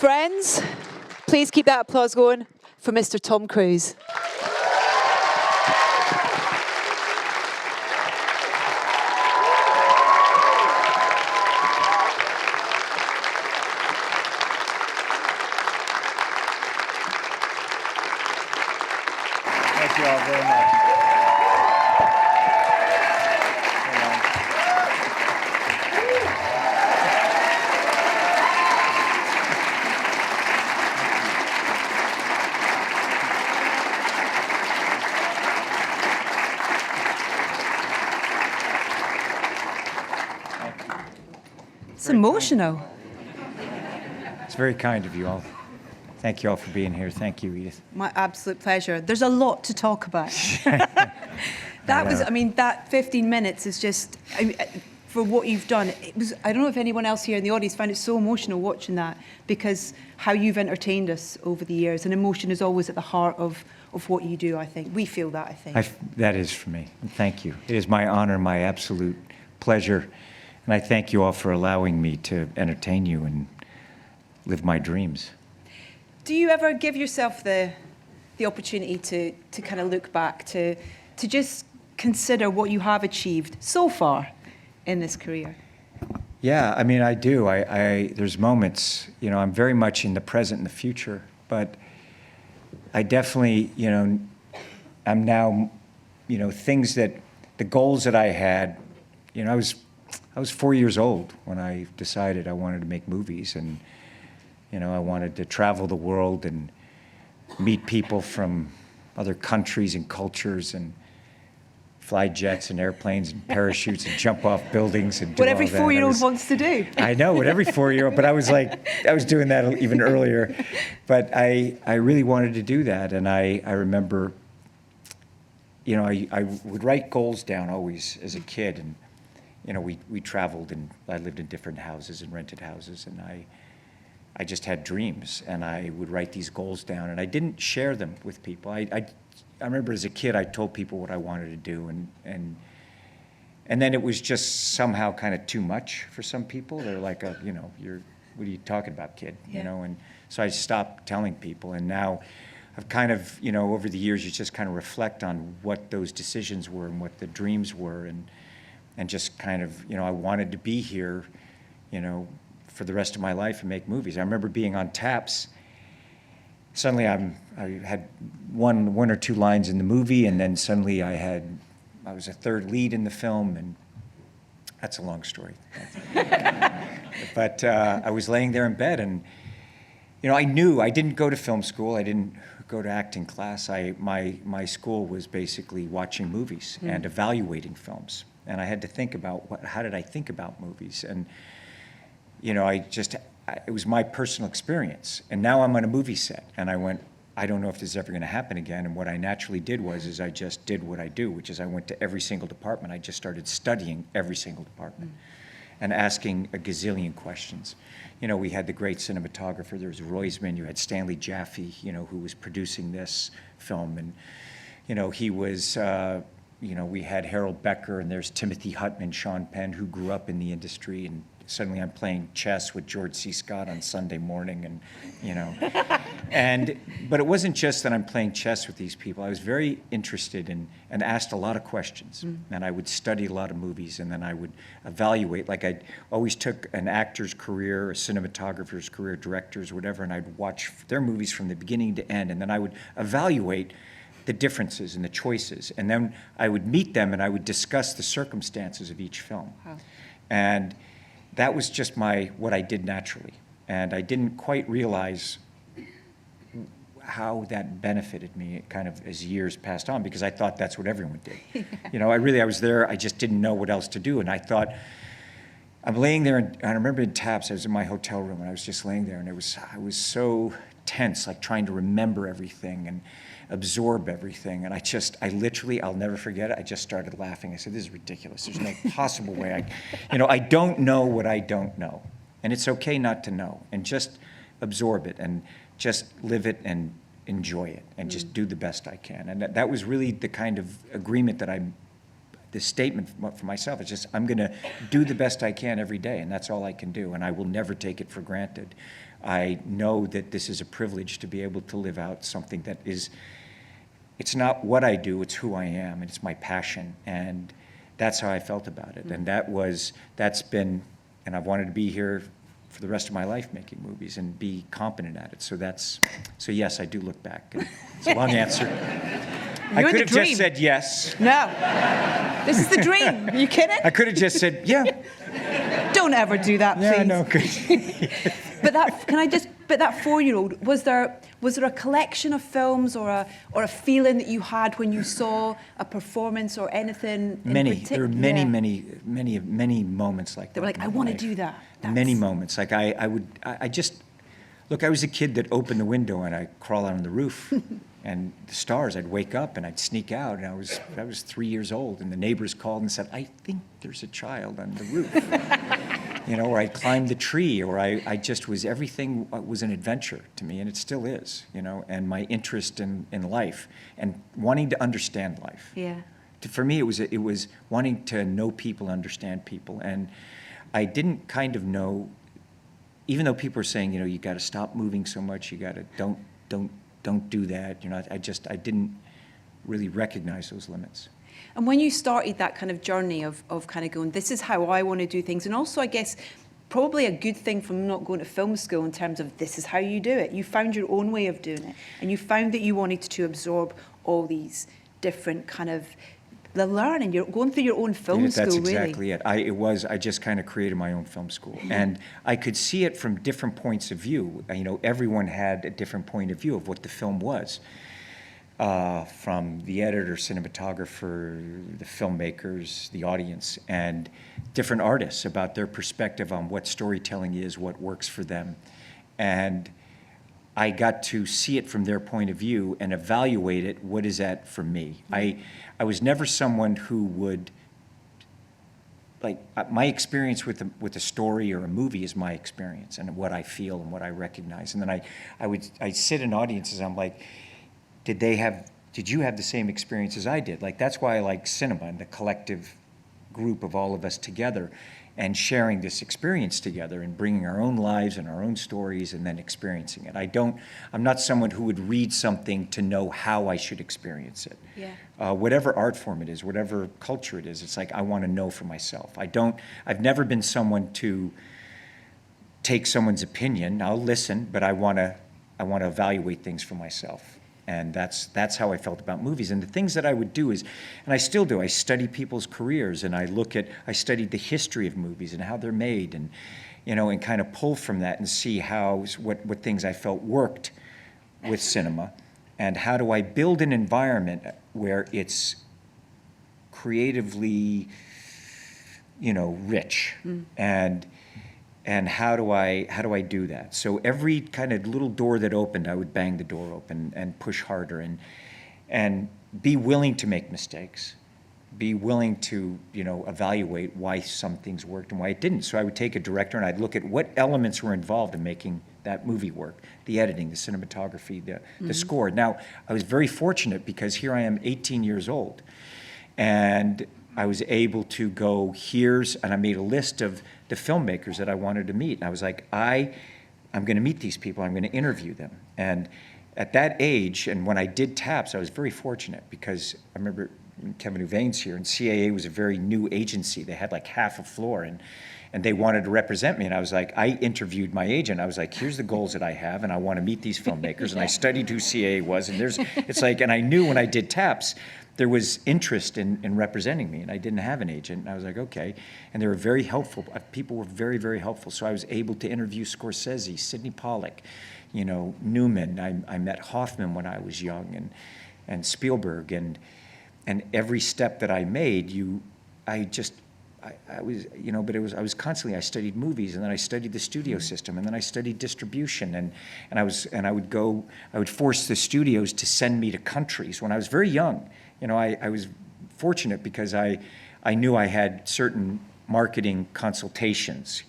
Friends, please keep that applause going for Mr. Tom Cruise. Thank you all very much. It's emotional. It's very kind of you all. Thank you all for being here. Thank you, Edith. My absolute pleasure. There's a lot to talk about. That 15 minutes is just, for what you've done, it was, I don't know if anyone else here in the audience found it so emotional watching that, because how you've entertained us over the years, and emotion is always at the heart of what you do, I think. We feel that, I think. That is for me. Thank you. It is my honor, my absolute pleasure. And I thank you all for allowing me to entertain you and live my dreams. Do you ever give yourself the opportunity to kind of look back, to just consider what you have achieved so far in this career? Yeah, I mean, I do. There's moments, I'm very much in the present and the future, but I definitely, I'm now, things that, the goals that I had, I was 4 years old when I decided I wanted to make movies, and I wanted to travel the world and meet people from other countries and cultures and fly jets and airplanes and parachutes and jump off buildings and do what every all that. 4-year-old wants to do. I know, what every 4-year-old, but I was doing that even earlier. But I really wanted to do that, and I remember, I would write goals down always as a kid, and we traveled, and I lived in different houses and rented houses, and I just had dreams, and I would write these goals down, and I didn't share them with people. I remember as a kid, I told people what I wanted to do, and then it was just somehow kind of too much for some people. They're like, what are you talking about, kid? Yeah. And so I stopped telling people, and now I've kind of, over the years, you just kind of reflect on what those decisions were and what the dreams were, and just kind of, I wanted to be here, for the rest of my life and make movies. I remember being on taps. Suddenly I had one or two lines in the movie, and then suddenly I was a third lead in the film, and that's a long story. But I was laying there in bed, and I knew I didn't go to film school. I didn't go to acting class. My school was basically watching movies and evaluating films. And I had to think about how did I think about movies? And it was my personal experience. And now I'm on a movie set, and I went, I don't know if this is ever going to happen again. And what I naturally did is I just did what I do, which is I went to every single department. I just started studying every single department and asking a gazillion questions. We had the great cinematographer. There was Grossman. You had Stanley Jaffe, who was producing this film. And, he was, we had Harold Becker, and there's Timothy Hutton, Sean Penn, who grew up in the industry. And suddenly I'm playing chess with George C. Scott on Sunday morning, and, but it wasn't just that I'm playing chess with these people. I was very interested and asked a lot of questions, and I would study a lot of movies, and then I would evaluate. Like I always took an actor's career, a cinematographer's career, directors, whatever, and I'd watch their movies from the beginning to end, and then I would evaluate the differences and the choices, and then I would meet them and I would discuss the circumstances of each film. Wow. And that was just what I did naturally. And I didn't quite realize how that benefited me kind of as years passed on, because I thought that's what everyone did. Yeah. I was there, I just didn't know what else to do. And I thought, I'm laying there, and I remember in Taps, I was in my hotel room, and I was just laying there, and I was so tense, like trying to remember everything and absorb everything. And I'll never forget it, I just started laughing. I said, this is ridiculous. There's no possible way I don't know what I don't know. And it's okay not to know, and just absorb it and just live it and enjoy it and just do the best I can. And that was really the kind of agreement the statement for myself. It's just, I'm gonna do the best I can every day, and that's all I can do, and I will never take it for granted I know that this is a privilege to be able to live out something that is, it's not what I do, it's who I am, and it's my passion. And that's how I felt about it. And that's been, and I've wanted to be here for the rest of my life making movies and be competent at it. So yes, I do look back. And it's a long answer. I could have just said yes. No. This is the dream. Are you kidding? I could have just said, yeah. Don't ever do that, please. Yeah, no, good. But that 4-year-old, was there a collection of films or a feeling that you had when you saw a performance or anything in particular? There were many moments like that. They were like, I want to do that. Many moments. Like I was a kid that opened the window and I'd crawl out on the roof. And the stars, I'd wake up and I'd sneak out, and I was 3 years old, and the neighbors called and said, I think there's a child on the roof. Or I'd climb the tree, or I just was, everything was an adventure to me, and it still is, and my interest in life and wanting to understand life. Yeah. For me, it was wanting to know people, understand people, and I didn't kind of know, even though people are saying, you got to stop moving so much, you got to don't do that. I didn't really recognize those limits. And when you started that kind of journey of kind of going, this is how I want to do things, and also I guess probably a good thing from not going to film school in terms of this is how you do it. You found your own way of doing it, and you found that you wanted to absorb all these different kind of the learning. You're going through your own film school, really. That's exactly it. I just kind of created my own film school. And I could see it from different points of view. Everyone had a different point of view of what the film was. From the editor, cinematographer, the filmmakers, the audience, and different artists about their perspective on what storytelling is, what works for them. And I got to see it from their point of view and evaluate it, what is that for me? I was never someone who would, my experience with a story or a movie is my experience and what I feel and what I recognize. And then I'd sit in audiences, I'm like, did you have the same experience as I did? That's why I like cinema and the collective group of all of us together and sharing this experience together and bringing our own lives and our own stories and then experiencing it. I'm not someone who would read something to know how I should experience it. Yeah. Whatever art form it is, whatever culture it is, it's like I want to know for myself. I've never been someone to take someone's opinion. I'll listen, but I want to evaluate things for myself. And that's how I felt about movies. And the things that I would do is, and I still do, I study people's careers and I studied the history of movies and how they're made and kind of pull from that and see what things I felt worked with cinema. And how do I build an environment where it's creatively, rich and how do I do that? So every kind of little door that opened, I would bang the door open and push harder and be willing to make mistakes, be willing to evaluate why some things worked and why it didn't. So I would take a director and I'd look at what elements were involved in making that movie work: the editing, the cinematography, the score. Now I was very fortunate because here I am, 18 years old, and I was able to go and I made a list of the filmmakers that I wanted to meet. And I was like, I'm going to meet these people. I'm going to interview them. And at that age, and when I did TAPS, I was very fortunate because I remember Kevin Huvain's here, and CAA was a very new agency. They had half a floor, and they wanted to represent me. And I was like, I interviewed my agent. I was like, here's the goals that I have, and I want to meet these filmmakers. And I studied who CAA was, and and I knew when I did TAPS, there was interest in representing me, and I didn't have an agent. And I was like, okay. And they were very helpful. People were very, very helpful. So I was able to interview Scorsese, Sidney Pollack, Newman. I met Hoffman when I was young, and Spielberg, and every step that I made, I was constantly, I studied movies, and then I studied the studio system, and then I studied distribution, and I would force the studios to send me to countries when I was very young. I was fortunate because I knew I had certain marketing consultations,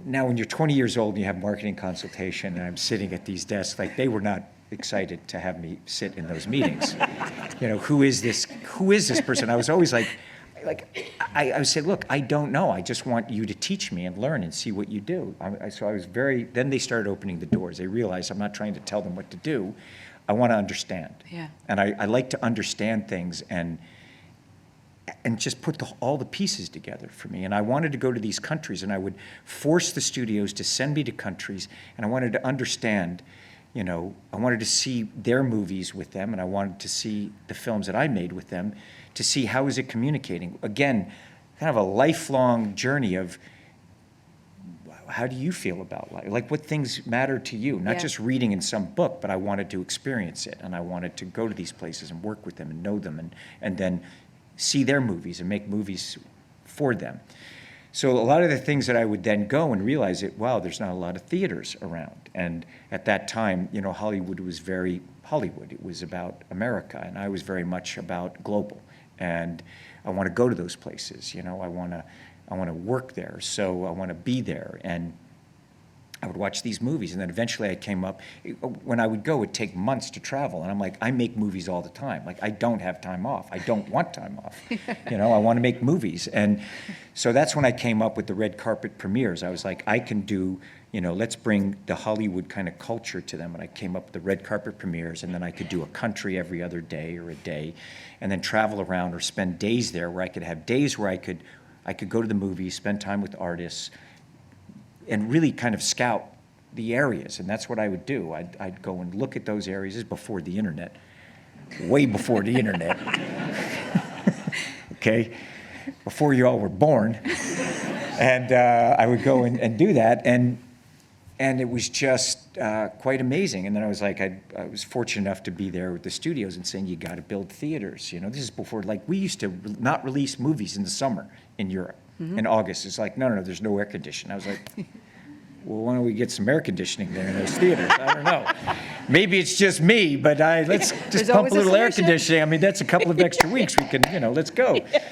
Now, when you're 20 years old and you have marketing consultation, and I'm sitting at these desks, they were not excited to have me sit in those meetings. Who is this person? I was always like, I said, look, I don't know. I just want you to teach me and learn and see what you do. So I was then they started opening the doors. They realized I'm not trying to tell them what to do. I want to understand. Yeah. And I like to understand things and just put all the pieces together for me. And I wanted to go to these countries, and I would force the studios to send me to countries, and I wanted to understand, I wanted to see their movies with them, and I wanted to see the films that I made with them to see how is it communicating. Again, kind of a lifelong journey of how do you feel about life? Like, what things matter to you? Not just reading in some book, but I wanted to experience it, and I wanted to go to these places and work with them and know them, and then see their movies and make movies for them. So a lot of the things that I would then go and realize wow, there's not a lot of theaters around. And at that time, Hollywood was very Hollywood. It was about America, and I was very much about global. And I want to go to those places. I want to work there. So I want to be there. And I would watch these movies, and then eventually I came up. When I would go, it would take months to travel, and I'm like, I make movies all the time. Like, I don't have time off. I don't want time off. I want to make movies. And so that's when I came up with the red carpet premieres. I was like, I can do, let's bring the Hollywood kind of culture to them. And I came up with the red carpet premieres, and then I could do a country every other day or a day, and then travel around or spend days there where I could have days where I could go to the movies, spend time with artists, and really kind of scout the areas. And that's what I would do. I'd go and look at those areas. This is before the internet, way before the internet. Okay? Before you all were born. And I would go and do that. And it was just quite amazing. And then I was like, I was fortunate enough to be there with the studios and saying, you got to build theaters. This is before, we used to not release movies in the summer in Europe. In August. It's like, no, there's no air conditioning. I was like, well, why don't we get some air conditioning there in those theaters? I don't know. Maybe it's just me, but let's just pump a little air conditioning. I mean, that's a couple of extra weeks. We can, let's go. Yeah.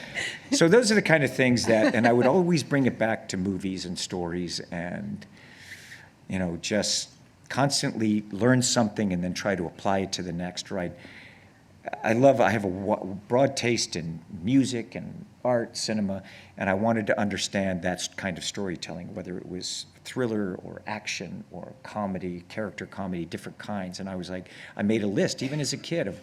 So those are the kind of things and I would always bring it back to movies and stories and, just constantly learn something and then try to apply it to the next, right? I have a broad taste in music and art, cinema, and I wanted to understand that kind of storytelling, whether it was thriller or action or comedy, character comedy, different kinds. And I was like, I made a list, even as a kid, of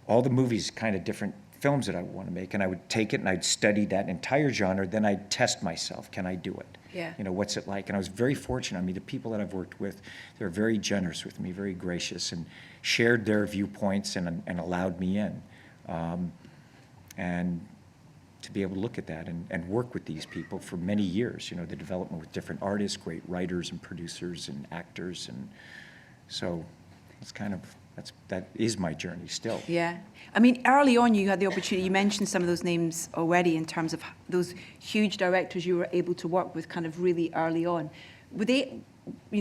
all the movies, kind of different films that I want to make, and I would take it and I'd study that entire genre, then I'd test myself, can I do it? Yeah. What's it like? And I was very fortunate. I mean, the people that I've worked with, they're very generous with me, very gracious, and shared their viewpoints and allowed me in. And to be able to look at that and work with these people for many years, the development with different artists, great writers and producers and actors. And so it's that is my journey still. Yeah. I mean, early on you had the opportunity, you mentioned some of those names already in terms of those huge directors you were able to work with kind of really early on. Were they,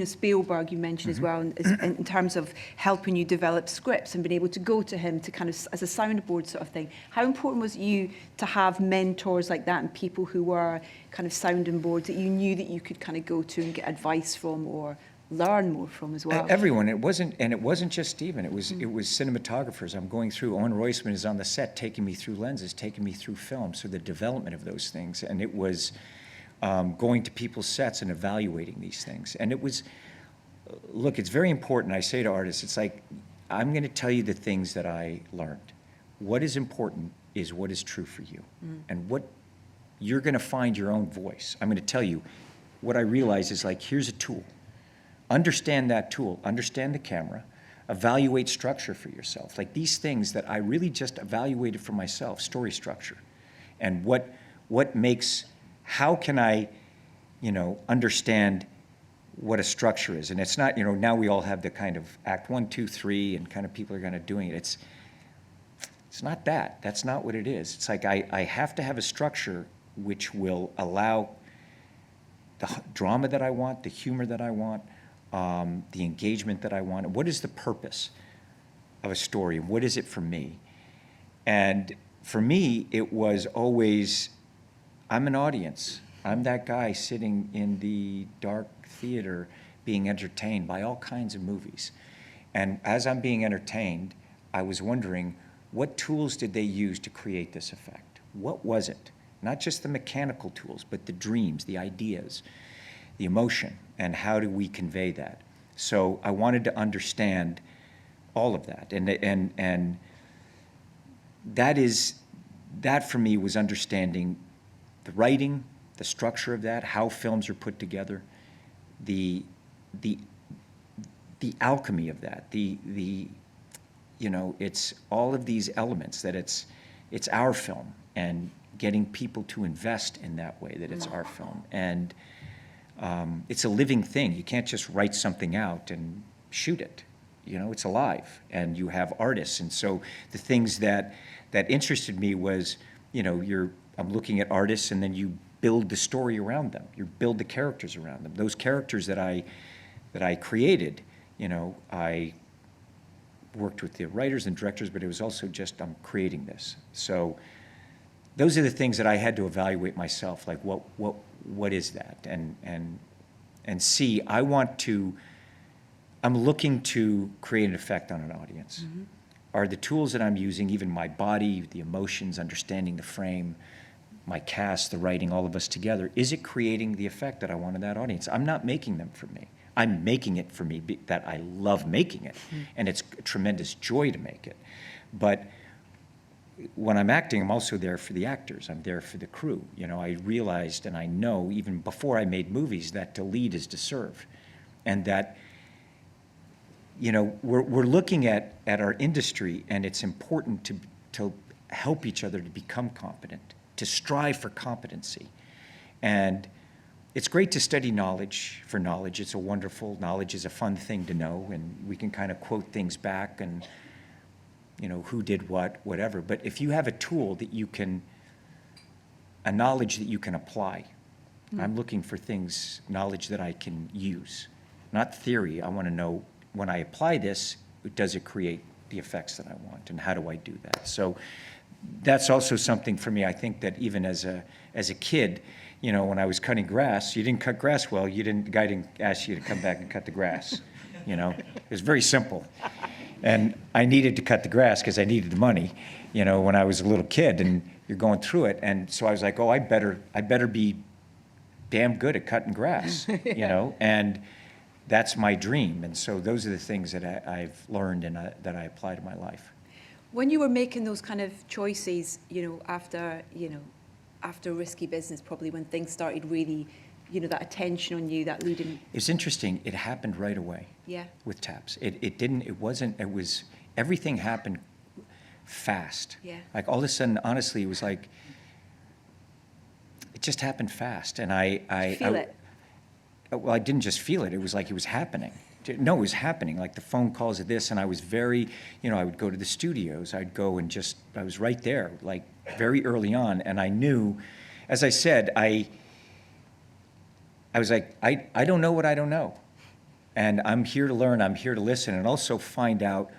Spielberg you mentioned as well, in terms of helping you develop scripts and being able to go to him to kind of as a soundboard sort of thing. How important was it you to have mentors like that and people who were kind of sounding boards that you knew that you could kind of go to and get advice from or learn more from as well? Everyone. It wasn't just Stephen. It was cinematographers. I'm going through. Owen Royceman is on the set, taking me through lenses, taking me through film. So the development of those things, and it was going to people's sets and evaluating these things. And it was, look, it's very important. I say to artists, it's like, I'm going to tell you the things that I learned. What is important is what is true for you, and what you're going to find your own voice. I'm going to tell you what I realize is like, here's a tool. Understand that tool, understand the camera, evaluate structure for yourself. Like these things that I really just evaluated for myself, story structure. And what makes, how can I, understand what a structure is? And it's not, now we all have the kind of act 1, 2, 3, and kind of people are kind of doing it. It's not that. That's not what it is. It's like I have to have a structure which will allow the drama that I want, the humor that I want, the engagement that I want. What is the purpose of a story? What is it for me? And for me, it was always, I'm an audience. I'm that guy sitting in the dark theater being entertained by all kinds of movies. And as I'm being entertained, I was wondering, what tools did they use to create this effect? What was it? Not just the mechanical tools, but the dreams, the ideas, the emotion, and how do we convey that? So I wanted to understand all of that, and that for me was understanding the writing, the structure of that, how films are put together, the alchemy of that, it's all of these elements, that it's our film, and getting people to invest in that way, that it's our film. And it's a living thing. You can't just write something out and shoot it. It's alive, and you have artists. And so the things that interested me was, I'm looking at artists, and then you build the story around them. You build the characters around them. Those characters that I created, I worked with the writers and directors, but it was also just, I'm creating this. So those are the things that I had to evaluate myself, like what is that? And see, I'm looking to create an effect on an audience. Mm-hmm. Are the tools that I'm using, even my body, the emotions, understanding the frame, my cast, the writing, all of us together, is it creating the effect that I want in that audience? I'm not making them for me. I'm making it for me, that I love making it, and it's a tremendous joy to make it. But when I'm acting, I'm also there for the actors. I'm there for the crew. I realized, and I know even before I made movies, that to lead is to serve, and that we're looking at our industry, and it's important to help each other to become competent, to strive for competency. And it's great to study knowledge for knowledge. It's a wonderful, knowledge is a fun thing to know, and we can kind of quote things back and, who did what, whatever. But if you have a tool that a knowledge that you can apply, I'm looking for knowledge that I can use, not theory. I want to know, when I apply this, does it create the effects that I want, and how do I do that? So that's also something for me. I think that even as a kid, when I was cutting grass, you didn't cut grass well, the guy didn't ask you to come back and cut the grass. It was very simple. And I needed to cut the grass because I needed the money, when I was a little kid, and you're going through it. And so I was like, oh, I better be damn good at cutting grass, and that's my dream. And so those are the things that I've learned and that I apply to my life. When you were making those kind of choices, after Risky Business, probably when things started really, that attention on you, that leading. It's interesting. It happened right away. Yeah. With Taps. Everything happened fast. Yeah. Like all of a sudden, honestly, it was like, it just happened fast. And I feel it. Well, I didn't just feel it. It was like it was happening. No, it was happening. Like the phone calls of this, and I was very, I would go to the studios. I'd go and I was right there, like very early on. And I knew, as I said, I was like, I don't know what I don't know. And I'm here to learn, I'm here to listen, and also find out,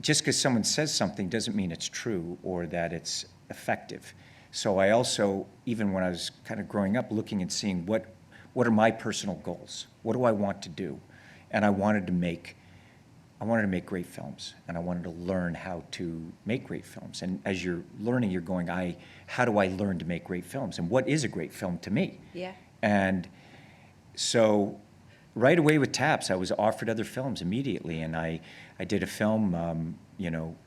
just because someone says something doesn't mean it's true or that it's effective. So I also, even when I was kind of growing up, looking and seeing what are my personal goals? What do I want to do? And I wanted to make great films, and I wanted to learn how to make great films. And as you're learning, you're going, how do I learn to make great films? And what is a great film to me? Yeah. And so right away with Taps, I was offered other films immediately. And I did a film, and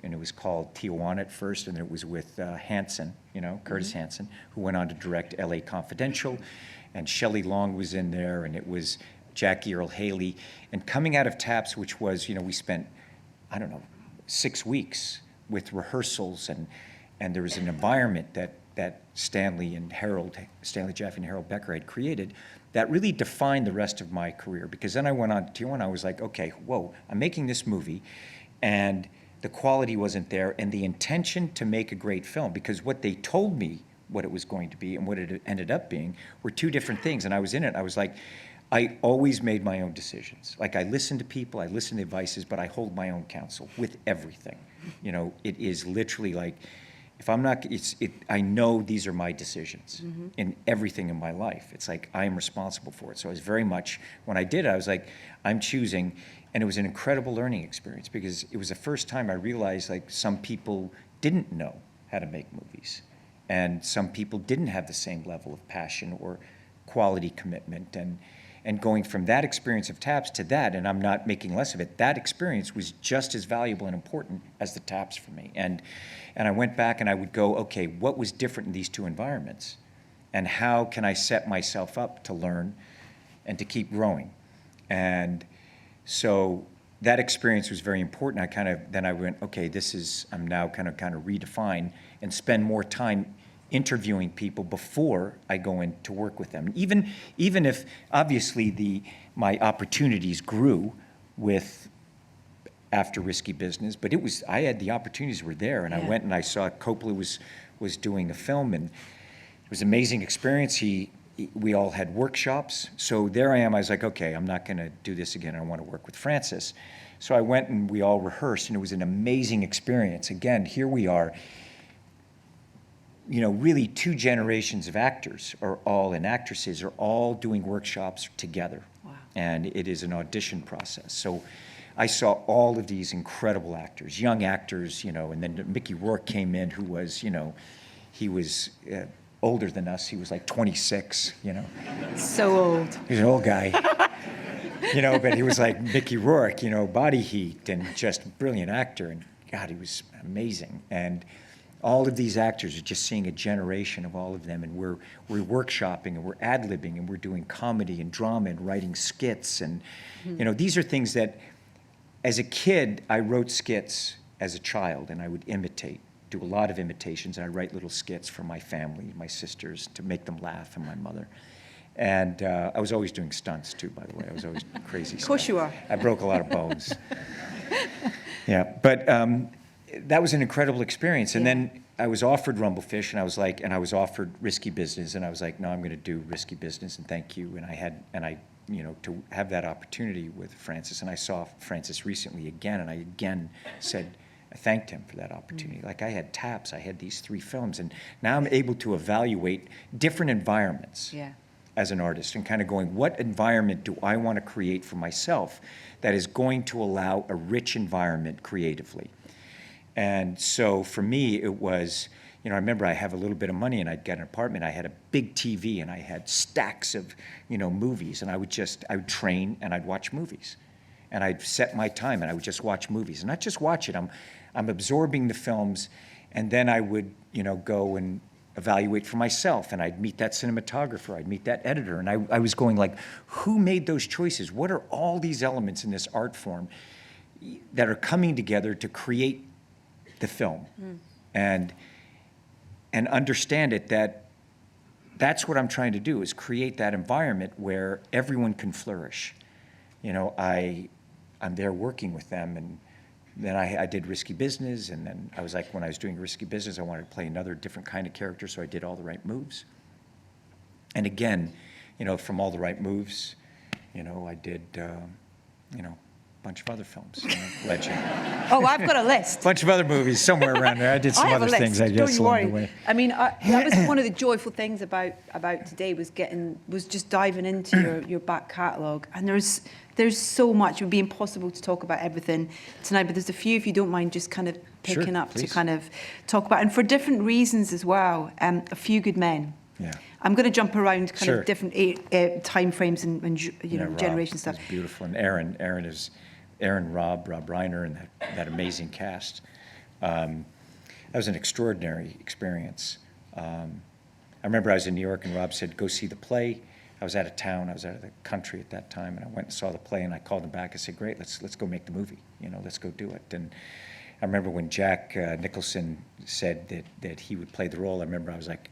it was called Tijuana at first, and it was with Hanson, Curtis Hanson, who went on to direct L.A. Confidential. And Shelley Long was in there, and it was Jackie Earle Haley. And coming out of Taps, which was, we spent, 6 weeks with rehearsals, and there was an environment that Stanley Jaffe and Harold Becker had created that really defined the rest of my career. Because then I went on to Tijuana, I was like, okay, whoa, I'm making this movie, and the quality wasn't there, and the intention to make a great film, because what they told me what it was going to be and what it ended up being were two different things. And I was in it, I was like, I always made my own decisions. Like, I listen to people, I listen to advices, but I hold my own counsel with everything. It is literally like, if I'm not, I know these are my decisions in everything in my life. It's like, I am responsible for it. So I was very much, when I did it, I was like, I'm choosing, and it was an incredible learning experience, because it was the first time I realized, like, some people didn't know how to make movies. And some people didn't have the same level of passion or quality commitment. And going from that experience of TAPS to that, and I'm not making less of it, that experience was just as valuable and important as the TAPS for me. And I went back and I would go, okay, what was different in these two environments? And how can I set myself up to learn and to keep growing? And so that experience was very important. Then I went, okay, I'm now kind of redefine and spend more time interviewing people before I go in to work with them. Even if obviously my opportunities grew after Risky Business, but I had the opportunities were there, and I went and I saw Coppola was doing a film, and it was an amazing experience. We all had workshops. So there I am, I was like, okay, I'm not gonna do this again. I want to work with Francis. So I went and we all rehearsed, and it was an amazing experience. Again, here we are, really 2 generations of actors and actresses are all doing workshops together. Wow. And it is an audition process. So I saw all of these incredible actors, young actors, and then Mickey Rourke came in, who was, he was older than us. He was like 26, so old. He was an old guy. But he was like Mickey Rourke, body heat and just brilliant actor. And God, he was amazing. And all of these actors are just seeing a generation of all of them. And we're workshopping and we're ad-libbing and we're doing comedy and drama and writing skits. And, these are things that as a kid, I wrote skits as a child and I would do a lot of imitations. And I write little skits for my family, my sisters, to make them laugh, and my mother. And I was always doing stunts too, by the way. I was always crazy stuff. Of course you are. I broke a lot of bones. Yeah, but that was an incredible experience. And then I was offered Rumblefish, and I was offered Risky Business, and I was like, no, I'm going to do Risky Business, and thank you. And I to have that opportunity with Francis, and I saw Francis recently again, and I again said, I thanked him for that opportunity. Like, I had TAPS, I had these 3 films, and now I'm able to evaluate different environments as an artist and kind of going, what environment do I want to create for myself that is going to allow a rich environment creatively? And so for me, it was, I remember I have a little bit of money and I'd get an apartment. I had a big TV and I had stacks of, movies, and I would train and I'd watch movies. And I'd set my time and I would just watch movies. And not just watch it, I'm absorbing the films, and then I would, go and evaluate for myself, and I'd meet that cinematographer, I'd meet that editor, and I was going like, who made those choices? What are all these elements in this art form that are coming together to create the film? And understand it, that's what I'm trying to do, is create that environment where everyone can flourish. I'm there working with them, and then I did Risky Business, and then I was like, when I was doing Risky Business, I wanted to play another different kind of character, so I did All the Right Moves. And again, from All the Right Moves, I did, a bunch of other films, Legend. Oh, I've got a list. A bunch of other movies somewhere around there. I did some other things, I guess, along the way. I mean, that was one of the joyful things about today was just diving into your back catalogue. And there's so much. It would be impossible to talk about everything tonight, but there's a few, if you don't mind, just kind of picking up please. to kind of talk about, and for different reasons as well. A Few Good Men. Yeah. I'm going to jump around kind of different time frames and generation stuff. It's beautiful, and Rob Reiner, and that amazing cast. That was an extraordinary experience. I remember I was in New York, and Rob said, go see the play. I was out of town, I was out of the country at that time, and I went and saw the play, and I called him back. I said, great, let's go make the movie, let's go do it. And I remember when Jack Nicholson said that he would play the role, I remember I was like,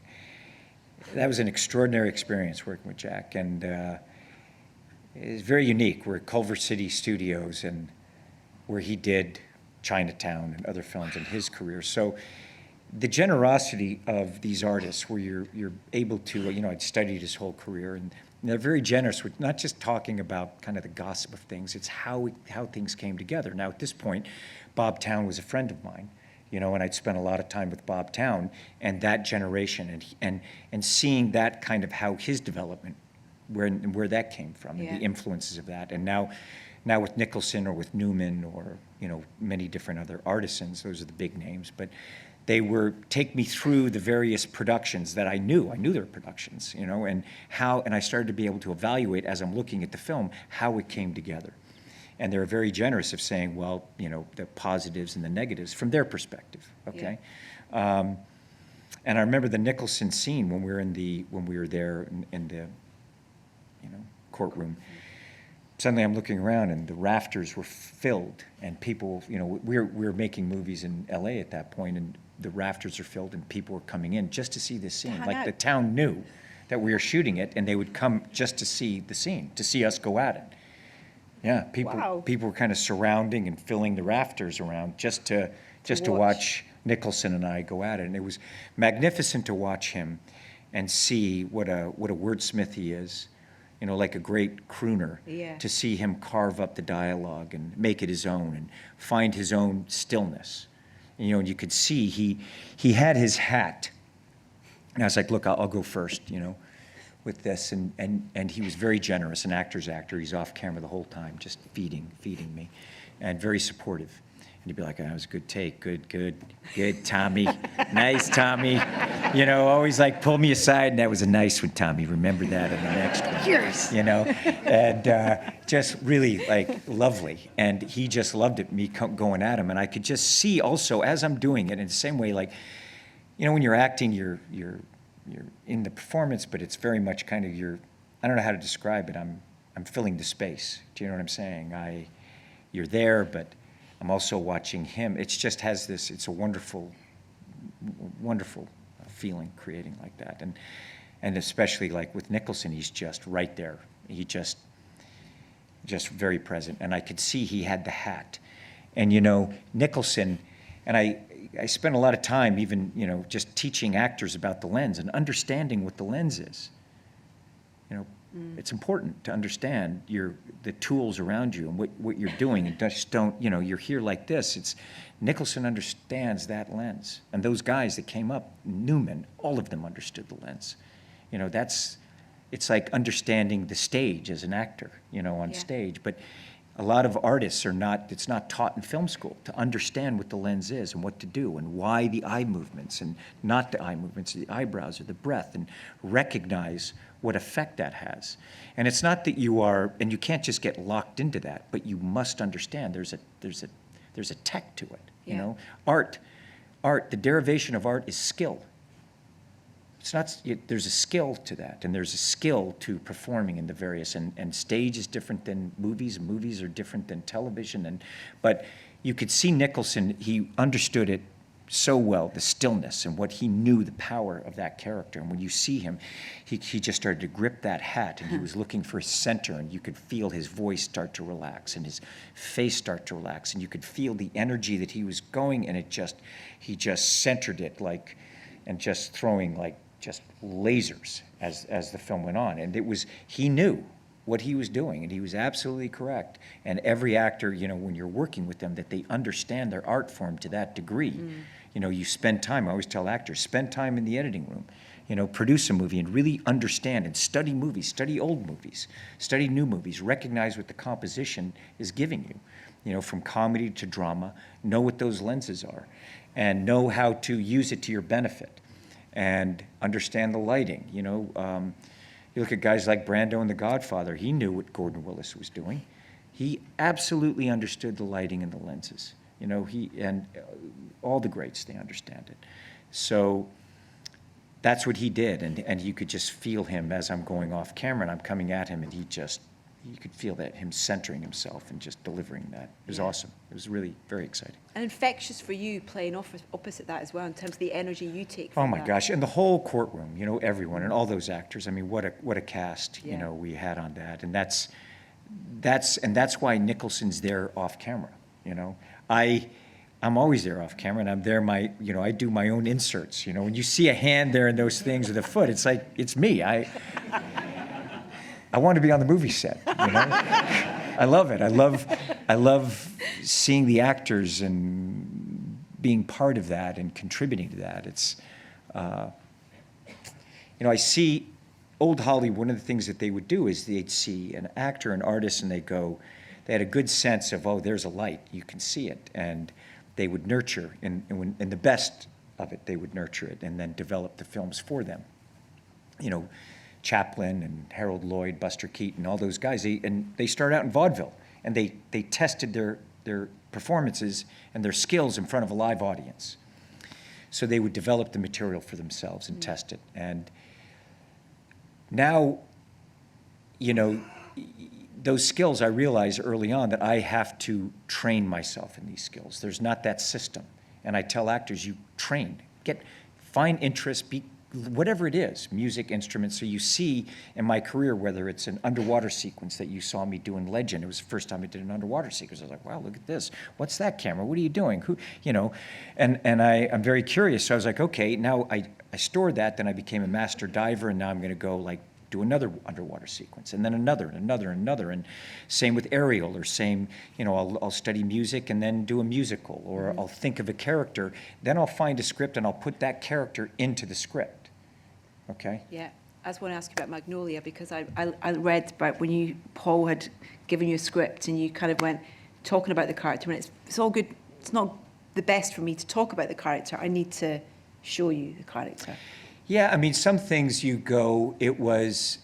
that was an extraordinary experience working with Jack, and it was very unique. We're at Culver City Studios, and where he did Chinatown and other films in his career. So the generosity of these artists, where you're able to, I'd studied his whole career, and they're very generous with not just talking about kind of the gossip of things, it's how things came together. Now, at this point, Bob Towne was a friend of mine, and I'd spent a lot of time with Bob Towne and that generation, and seeing that kind of how his development, where that came from, and the influences of that. And now with Nicholson or with Newman or, many different other artisans, those are the big names, but they were take me through the various productions that I knew they were productions, you know, and I started to be able to evaluate as I'm looking at the film how it came together. And they were very generous of saying, well, you know, the positives and the negatives from their perspective, okay? Yeah. And I remember the Nicholson scene when we were there in the, you know, courtroom. Suddenly I'm looking around and the rafters were filled and people, you know, we were making movies in LA at that point, and the rafters are filled and people were coming in just to see this scene. Like the town knew that we were shooting it and they would come just to see the scene, to see us go at it. Yeah, people were kind of surrounding and filling the rafters around just to watch Nicholson and I go at it. And it was magnificent to watch him and see what a wordsmith he is, you know, like a great crooner, to see him carve up the dialogue and make it his own and find his own stillness. And, you know, and you could see he had his hat. And I was like, look, I'll go first, you know, with this. And he was very generous, an actor's actor. He's off camera the whole time, just feeding me, and very supportive. And he'd be like, oh, that was a good take, good, Tommy, nice, Tommy. You know, always like pull me aside, and that was a nice one, Tommy. Remember that in the next one. Yes. You know, and just really like lovely. And he just loved it, me going at him. And I could just see also as I'm doing it in the same way, like, you know, when you're acting, you're in the performance, but it's very much kind of I don't know how to describe it. I'm filling the space. Do you know what I'm saying? You're there, but I'm also watching him. It just has this, it's a wonderful, wonderful feeling creating like that. And especially like with Nicholson, he's just right there. He just very present. And I could see he had the hat. And, you know, Nicholson, and I spent a lot of time even, you know, just teaching actors about the lens and understanding what the lens is. You know, it's important to understand the tools around you and what you're doing, and just don't, you know, you're here like this. Nicholson understands that lens. And those guys that came up, Newman, all of them understood the lens. You know, it's like understanding the stage as an actor, you know, on stage. But a lot of artists it's not taught in film school to understand what the lens is and what to do and why the eye movements and not the eye movements, the eyebrows or the breath, and recognize what effect that has. And it's not that and you can't just get locked into that, but you must understand there's a tech to it, you know? Art, the derivation of art is skill. It's not, there's a skill to that, and there's a skill to performing in the various, and stage is different than movies, and movies are different than television, but you could see Nicholson, he understood it so well, the stillness and what he knew, the power of that character. And when you see him, he just started to grip that hat, and he was looking for his center, and you could feel his voice start to relax and his face start to relax, and you could feel the energy that he was going, and he just centered it like, and just throwing like just lasers as the film went on. And he knew what he was doing, and he was absolutely correct. And every actor, you know, when you're working with them, that they understand their art form to that degree. You know, you spend time, I always tell actors, spend time in the editing room, you know, produce a movie and really understand and study movies, study old movies, study new movies, recognize what the composition is giving you, you know, from comedy to drama, know what those lenses are, and know how to use it to your benefit, and understand the lighting, you know. You look at guys like Brando in The Godfather, he knew what Gordon Willis was doing. He absolutely understood the lighting and the lenses. You know, all the greats, they understand it. So that's what he did, and you could just feel him as I'm going off camera and I'm coming at him, and you could feel that, him centering himself and just delivering that. It was awesome. It was really very exciting. And infectious for you, playing opposite that as well, in terms of the energy you take from Oh my gosh, and the whole courtroom, you know, everyone, and all those actors. I mean, what a cast, you know, we had on that. And that's why Nicholson's there off camera, you know. I'm always there off camera, and I'm there, I do my own inserts, you know. When you see a hand there and those things with a foot, it's like, it's me. I want to be on the movie set, you know. I love it. I love seeing the actors and being part of that and contributing to that. It's, you know, I see old Hollywood, one of the things that they would do is they'd see an actor, an artist, and they had a good sense of, oh, there's a light, you can see it. And they would nurture in the best of it. They would nurture it and then develop the films for them. You know, Chaplin and Harold Lloyd, Buster Keaton, all those guys, they started out in vaudeville, and they tested their performances and their skills in front of a live audience. So they would develop the material for themselves and test it. And now, you know, those skills, I realize early on that I have to train myself in these skills. There's not that system. And I tell actors, you train, find interest, whatever it is, music, instruments. So you see in my career, whether it's an underwater sequence that you saw me do in Legend. It was the first time I did an underwater sequence. I was like, wow, look at this. What's that camera? What are you doing? Who, you know, and I'm very curious. So I was like, okay, now I stored that, then I became a master diver, and now I'm gonna go like do another underwater sequence, and then another, and another, and another. And same with aerial, or same, you know, I'll study music and then do a musical, or I'll think of a character, then I'll find a script and I'll put that character into the script, okay? Yeah, I just want to ask you about Magnolia, because I read about when Paul had given you a script and you kind of went talking about the character, and it's all good, it's not the best for me to talk about the character, I need to show you the character. Yeah, I mean, some things you go, it was,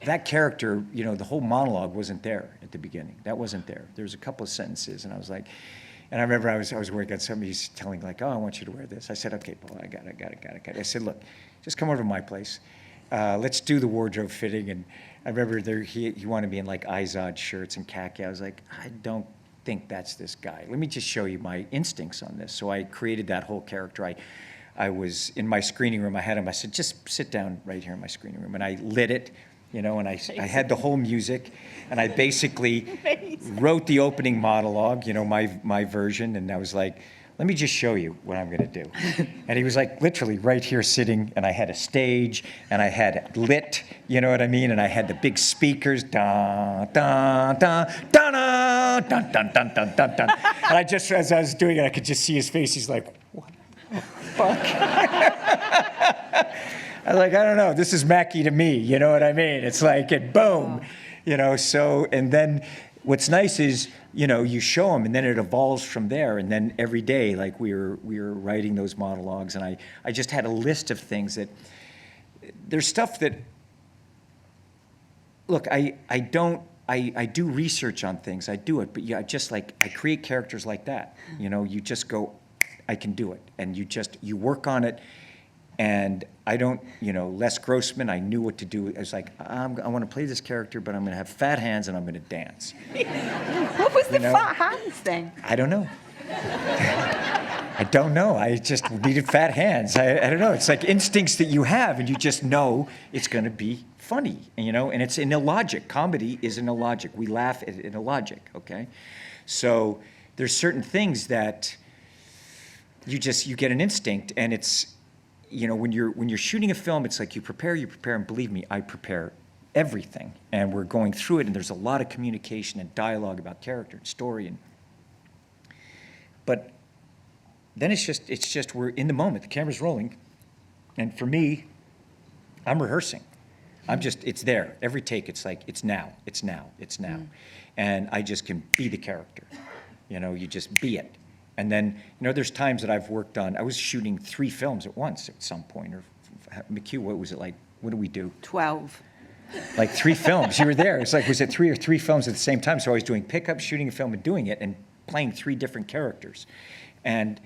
that character, you know, the whole monologue wasn't there at the beginning. That wasn't there. There was a couple of sentences, and I was like, and I remember I was working on somebody who's telling like, oh, I want you to wear this. I said, okay, Paul, I got it. I said, look, just come over to my place. Let's do the wardrobe fitting. And I remember he wanted me in like Izod shirts and khaki. I was like, I don't think that's this guy. Let me just show you my instincts on this. So I created that whole character. I was in my screening room. I had him. I said, just sit down right here in my screening room. And I lit it, you know, and I had the whole music. And I basically wrote the opening monologue, you know, my version. And I was like, let me just show you what I'm going to do. And he was like literally right here sitting. And I had a stage. And I had it lit, you know what I mean? And I had the big speakers. Dun, dun, dun, dun, dun, dun, dun, dun, dun, dun, dun. And I just, as I was doing it, I could just see his face. He's like, what? Fuck. I was like, I don't know, this is Mackey to me, you know what I mean? It's like, and boom, you know, so, and then what's nice is, you know, you show them and then it evolves from there. And then every day, like we were writing those monologues, and I just had a list of things that, there's stuff that, look, I do research on things, I do it, but yeah, I create characters like that. You know, you just go, I can do it. And you work on it. And I don't, you know, Les Grossman, I knew what to do. I was like, I want to play this character, but I'm going to have fat hands and I'm going to dance. What was the fat hands thing? I don't know. I don't know. I just needed fat hands. I don't know. It's like instincts that you have, and you just know it's going to be funny, you know, and it's in illogic. Comedy is in illogic. We laugh at in illogic, okay? So there's certain things that you get an instinct, and it's, you know, when you're shooting a film, it's like you prepare, and believe me, I prepare everything, and we're going through it, and there's a lot of communication and dialogue about character and story, but then it's just we're in the moment, the camera's rolling, and for me, I'm rehearsing. It's there. Every take, it's like, it's now. And I just can be the character. You know, you just be it. And then, you know, there's times that I've worked on, I was shooting 3 films at once at some point, or McHugh, what was it like? What did we do? 12. Like 3 films, you were there. It's like, was it 3 films at the same time? So I was doing pickup, shooting a film and doing it, and playing 3 different characters. And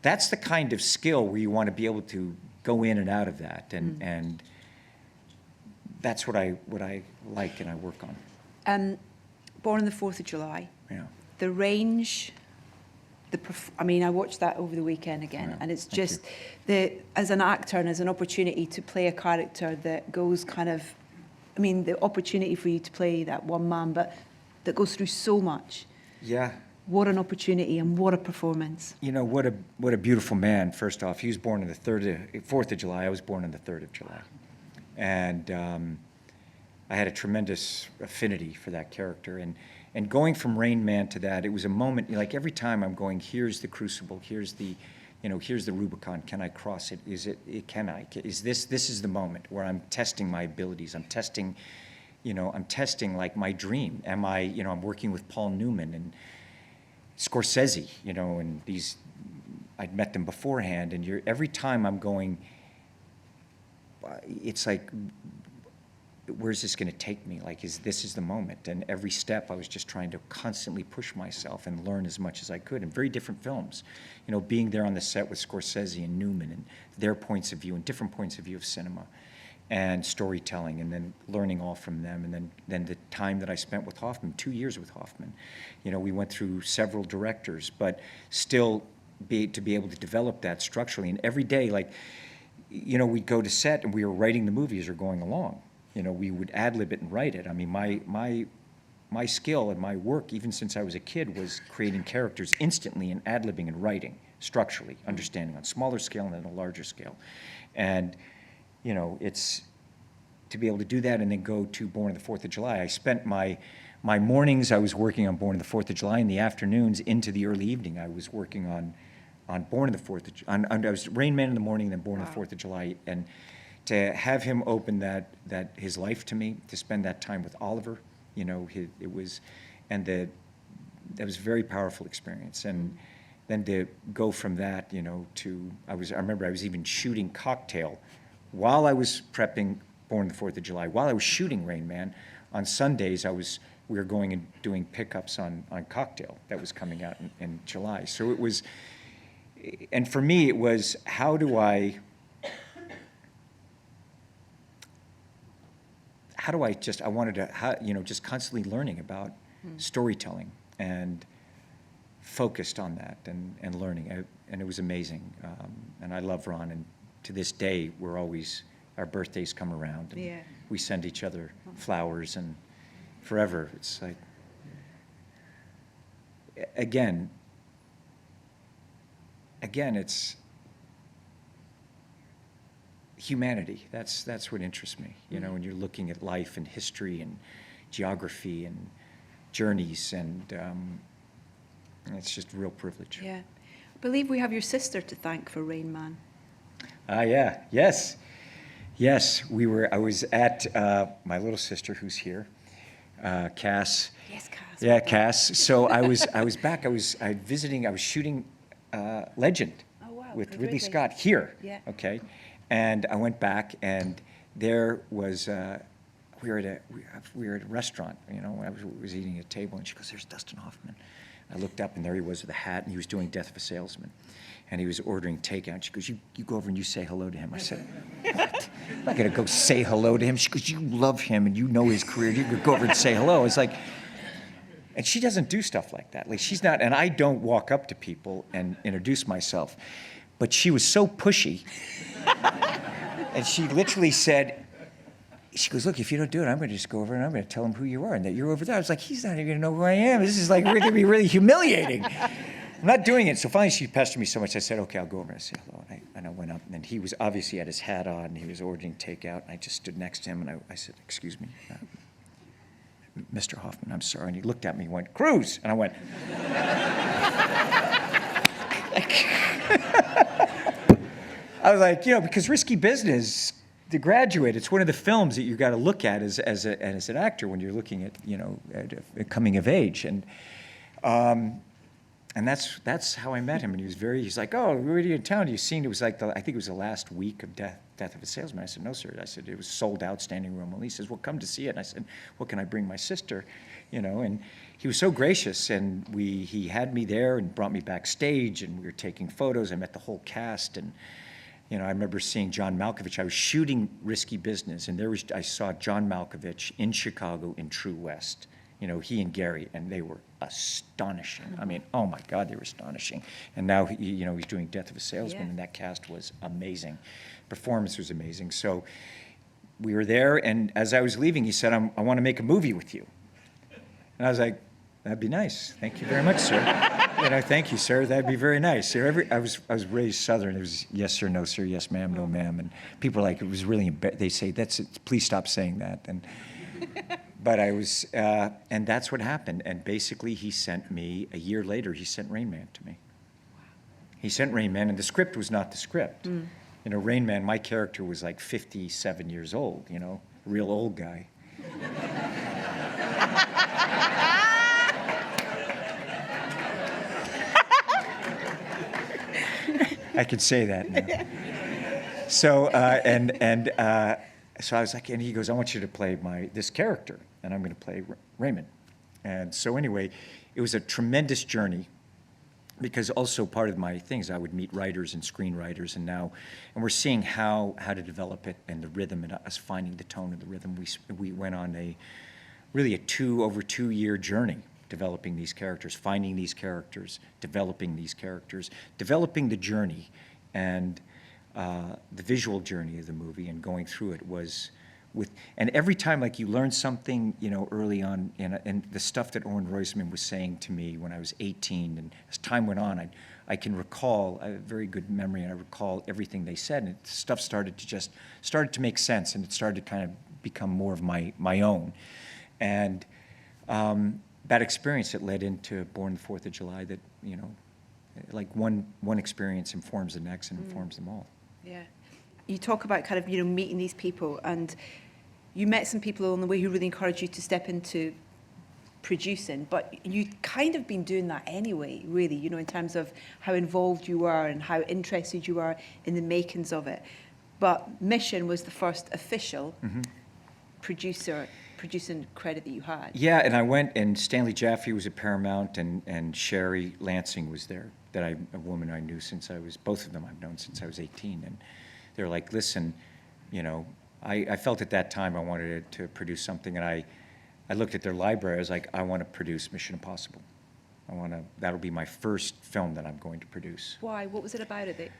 that's the kind of skill where you want to be able to go in and out of that. And that's what I like and I work on. Born on the 4th of July. Yeah. The range, I mean, I watched that over the weekend again, and it's just, as an actor and as an opportunity to play a character that goes kind of, I mean, the opportunity for you to play that one man, but that goes through so much. Yeah. What an opportunity and what a performance. You know, what a beautiful man, first off. He was born on the 4th of July. I was born on the 3rd of July. And I had a tremendous affinity for that character. And going from Rain Man to that, it was a moment, like every time I'm going, here's the crucible, here's the Rubicon. Can I cross it? Can I? This is the moment where I'm testing my abilities. I'm testing like my dream. I'm working with Paul Newman and Scorsese, you know, and these I'd met them beforehand, and every time I'm going, it's like, where's this going to take me? Like, this is the moment? And every step I was just trying to constantly push myself and learn as much as I could in very different films. You know, being there on the set with Scorsese and Newman and their points of view and different points of view of cinema and storytelling, and then learning all from them. And then the time that I spent with Hoffman, 2 years with Hoffman. You know, we went through several directors, but still to be able to develop that structurally. And every day, like, you know, we'd go to set and we were writing the movie as we're going along. You know, we would ad-lib it and write it. I mean, my skill and my work, even since I was a kid, was creating characters instantly and ad-libbing and writing structurally, understanding on smaller scale and then a larger scale. And, you know, it's to be able to do that and then go to Born on the 4th of July. I spent my mornings, I was working on Born on the 4th of July, and the afternoons into the early evening, I was working on Born on the 4th of July. I was Rain Man in the morning, and then Born on the 4th of July. And to have him open that his life to me, to spend that time with Oliver, you know, that was a very powerful experience. And then to go from that, you know, I remember I was even shooting Cocktail while I was prepping Born on the 4th of July. While I was shooting Rain Man, on Sundays we were going and doing pickups on Cocktail that was coming out in July. So it was, and for me it was, how do I just constantly learning about storytelling and focused on that and learning. And it was amazing. And I love Ron. And to this day, our birthdays come around. And we send each other flowers, and forever. It's like, again, it's humanity. That's what interests me. You know, when you're looking at life and history and geography and journeys, and it's just a real privilege. Yeah. I believe we have your sister to thank for Rain Man. Yeah. Yes. I was at my little sister, who's here, Cass. Yes, Cass. Yeah, Cass. So I was shooting Legend with Ridley Scott here. Yeah. Okay. And I went back, and there was we were at a restaurant. You know, I was eating at a table, and she goes, "There's Dustin Hoffman." I looked up, and there he was with a hat, and he was doing Death of a Salesman, and he was ordering takeout. She goes, "You go over and you say hello to him." I said, "What? I'm not gonna go say hello to him." She goes, "You love him, and you know his career. You could go over and say hello." It's like, and she doesn't do stuff like that. Like, she's not, and I don't walk up to people and introduce myself, but she was so pushy. And she literally said, she goes, "Look, if you don't do it, I'm going to just go over and I'm going to tell him who you are and that you're over there." I was like, he's not even going to know who I am. This is like going to be really humiliating. I'm not doing it. So finally she pestered me so much, I said, "Okay, I'll go over and say hello." And I went up, and then he was obviously had his hat on, and he was ordering takeout, and I just stood next to him, and I said, "Excuse me, Mr. Hoffman, I'm sorry." And he looked at me and went, "Cruz." And I went, I was like, you know, because Risky Business, The Graduate, it's one of the films that you got to look at as an actor when you're looking at, you know, at coming of age. And that's how I met him. And he's like, "Oh, we're already in town. You've seen," it was like, I think it was the last week of Death of a Salesman. I said, "No, sir." I said, "It was sold out, standing room only." He says, "Well, come to see it." And I said, "Well, can I bring my sister?" You know, and he was so gracious, and he had me there and brought me backstage, and we were taking photos. I met the whole cast, and you know, I remember seeing John Malkovich. I was shooting Risky Business, and I saw John Malkovich in Chicago in True West. You know, he and Gary, and they were astonishing. I mean, oh my God, they were astonishing. And now, you know, he's doing Death of a Salesman, and that cast was amazing. Performance was amazing. So we were there, and as I was leaving, he said, "I want to make a movie with you." And I was like, "That'd be nice. Thank you very much, sir." You know, "Thank you, sir. That'd be very nice." So I was raised Southern. It was yes, sir, no, sir, yes, ma'am, no, ma'am. And people are like, it was really, they say, "That's it. Please stop saying that." And but I was, and that's what happened. And basically, he sent me, a year later, he sent Rain Man to me. He sent Rain Man, and the script was not the script. You know, Rain Man, my character was like 57 years old, you know, real old guy. I can say that now. So, so I was like, and he goes, I want you to play this character, and I'm going to play Raymond. And so anyway, it was a tremendous journey, because also part of my things, I would meet writers and screenwriters, and we're seeing how to develop it, and the rhythm, and us finding the tone and the rhythm. We went on over 2 year journey, developing these characters, finding these characters, developing these characters, developing the journey, and the visual journey of the movie, and going through it was and every time, like, you learn something, early on, and the stuff that Owen Grossman was saying to me when I was 18, and as time went on, I can recall, I have a very good memory, and I recall everything they said, and stuff started to make sense, and it started to kind of become more of my own. And that experience that led into Born the 4th of July, that, like one experience informs the next and informs them all. Yeah. You talk about kind of, meeting these people, and you met some people along the way who really encouraged you to step into producing, but you'd kind of been doing that anyway, really, in terms of how involved you were and how interested you were in the makings of it. But Mission was the first official producing credit that you had. Yeah, and I went, and Stanley Jaffe was at Paramount, and Sherry Lansing was there, a woman I knew both of them I've known since I was 18, and they're like, listen, I felt at that time I wanted to produce something, and I looked at their library. I was like, I want to produce Mission Impossible. That'll be my first film that I'm going to produce. Why? What was it about it that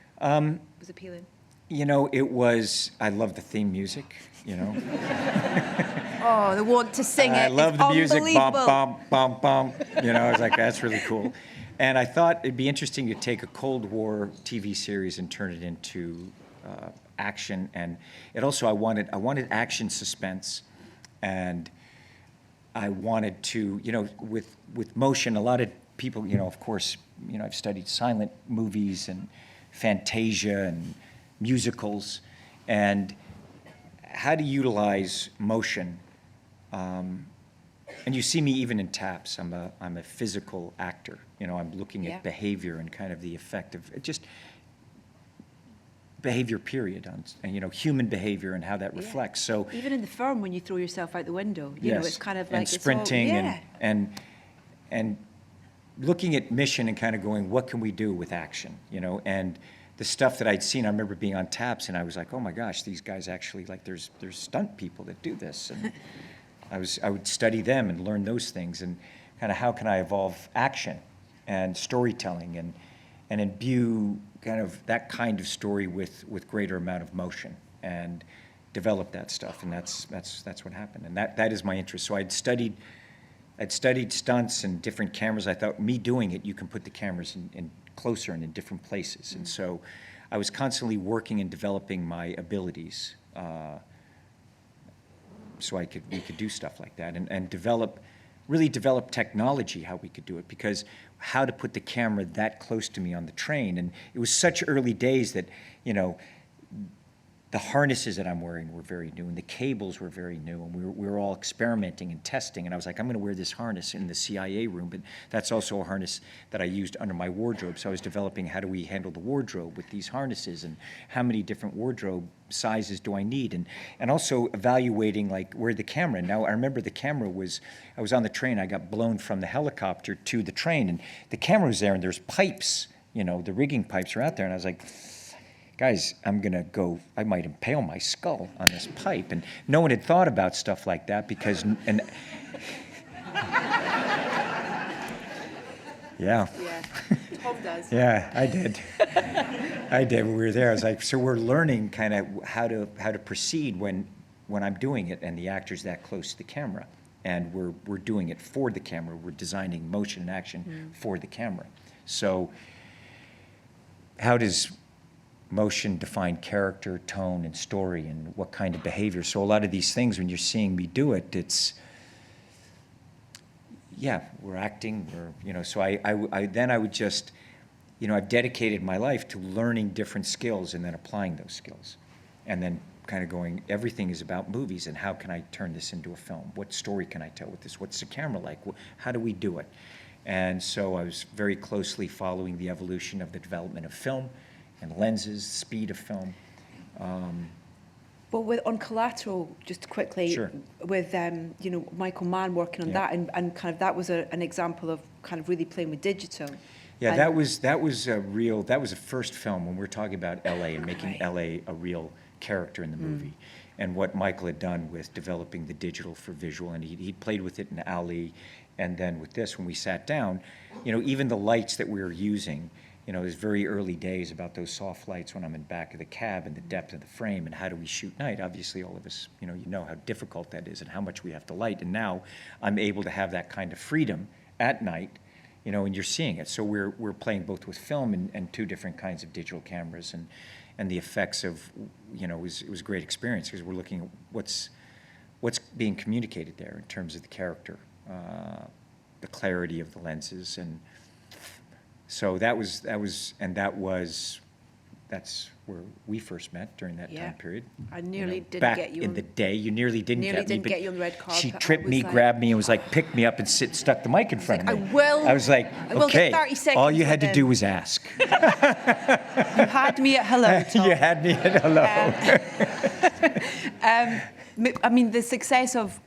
was appealing? I love the theme music, Oh, the want to sing it. I love the music, bum, Unbelievable. bum, bum, bum. I was like, that's really cool. And I thought it'd be interesting to take a Cold War TV series and turn it into action, and it also I wanted action, suspense, and I wanted to with motion. A lot of people, of course, I've studied silent movies and Fantasia and musicals, and how to utilize motion. And you see me even in taps. I'm a physical actor. I'm looking at behavior and kind of the effect of it, just behavior, period, on human behavior and how that reflects. So even in the film, when you throw yourself out the window, yes, it's kind of like and sprinting, and looking at Mission and kind of going, what can we do with action, and the stuff that I'd seen. I remember being on taps, and I was like, oh my gosh, these guys actually, like, there's stunt people that do this, and I would study them and learn those things, and kind of how can I evolve action and storytelling, and imbue kind of that kind of story with greater amount of motion, and develop that stuff, and that's what happened, and that is my interest. So I'd studied stunts and different cameras. I thought, me doing it, you can put the cameras in closer and in different places, and so I was constantly working and developing my abilities, so we could do stuff like that, and really develop technology, how we could do it, because how to put the camera that close to me on the train. And it was such early days that, the harnesses that I'm wearing were very new, and the cables were very new, and we were all experimenting and testing. And I was like, I'm going to wear this harness in the CIA room, but that's also a harness that I used under my wardrobe. So I was developing, how do we handle the wardrobe with these harnesses, and how many different wardrobe sizes do I need, and also evaluating, like, where the camera. Now I remember the camera I was on the train, I got blown from the helicopter to the train, and the camera was there, and there's pipes, the rigging pipes are out there, and I was like, guys, I might impale my skull on this pipe. And no one had thought about stuff like that, because, yeah. Tom does. Yeah, I did. I did when we were there. I was like, so we're learning kind of how to proceed when I'm doing it, and the actor's that close to the camera. And we're doing it for the camera. We're designing motion and action for the camera. So how does motion define character, tone, and story, and what kind of behavior? So a lot of these things, when you're seeing me do it, it's, we're acting, so I would just, I've dedicated my life to learning different skills and then applying those skills. And then kind of going, everything is about movies, and how can I turn this into a film? What story can I tell with this? What's the camera like? How do we do it? And so I was very closely following the evolution of the development of film, and lenses, speed of film. Well, on Collateral, just quickly, Sure. with Michael Mann working on that, and kind of that was an example of kind of really playing with digital. Yeah, And- that was a first film when we're talking about LA and making LA a real character in the movie. And what Michael had done with developing the digital for visual, and he played with it in Ali, and then with this, when we sat down, even the lights that we were using, it was very early days about those soft lights when I'm in back of the cab and the depth of the frame and how do we shoot night. Obviously, all of us, you know how difficult that is and how much we have to light. And now I'm able to have that kind of freedom at night, and you're seeing it. So we're playing both with film and two different kinds of digital cameras, and the effects of, it was a great experience because we're looking at what's being communicated there in terms of the character, the clarity of the lenses, and so that's where we first met during that time period. I nearly didn't back get you in the day. You nearly didn't nearly get me. didn't get you on the red carpet. She I tripped was me, like- grabbed me, and was like, picked me up and stuck the mic in front of me. I was like, I will okay, get 30 seconds all you had with to do him. was ask. You had me at hello, Tom. You had me at hello. I mean, the success of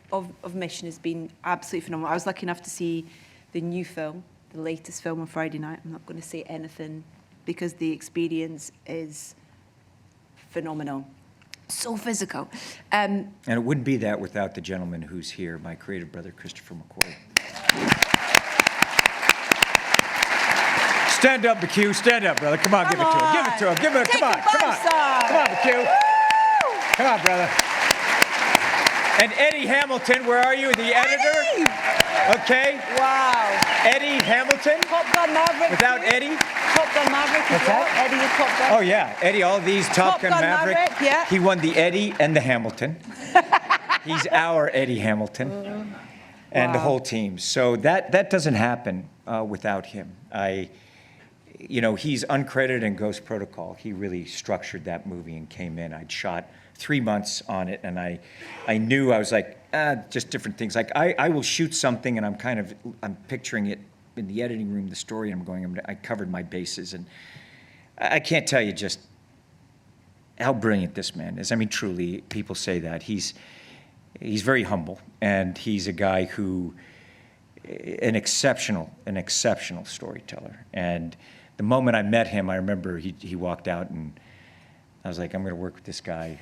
Mission has been absolutely phenomenal. I was lucky enough to see the new film, the latest film on Friday night. I'm not going to say anything because the experience is phenomenal. So physical. And it wouldn't be that without the gentleman who's here, my creative brother, Christopher McQuarrie. Stand up, McHugh. Stand up, brother. Come on, give it to him. Give it to him. Give it. Take Come on. a Come on. bite size. Come on, McHugh. Come on, brother. And Eddie Hamilton, where are you? The editor? Eddie! Okay. Wow. Eddie Hamilton. Top Gun Maverick. Without too. Eddie? Top Gun Maverick as well. Eddie is Top Gun. Oh, yeah. Eddie, all these Top Gun Maverick. yeah. He won the Eddie and the Hamilton. He's our Eddie Hamilton. And the whole team. So that doesn't happen without him. He's uncredited in Ghost Protocol. He really structured that movie and came in. I'd shot 3 months on it, and I knew, I was like, just different things. Like, I will shoot something, and I'm picturing it in the editing room, the story, and I covered my bases, and I can't tell you just how brilliant this man is. I mean, truly, people say that. He's very humble, and he's a guy who, an exceptional storyteller. And the moment I met him, I remember he walked out, and I was like, I'm going to work with this guy,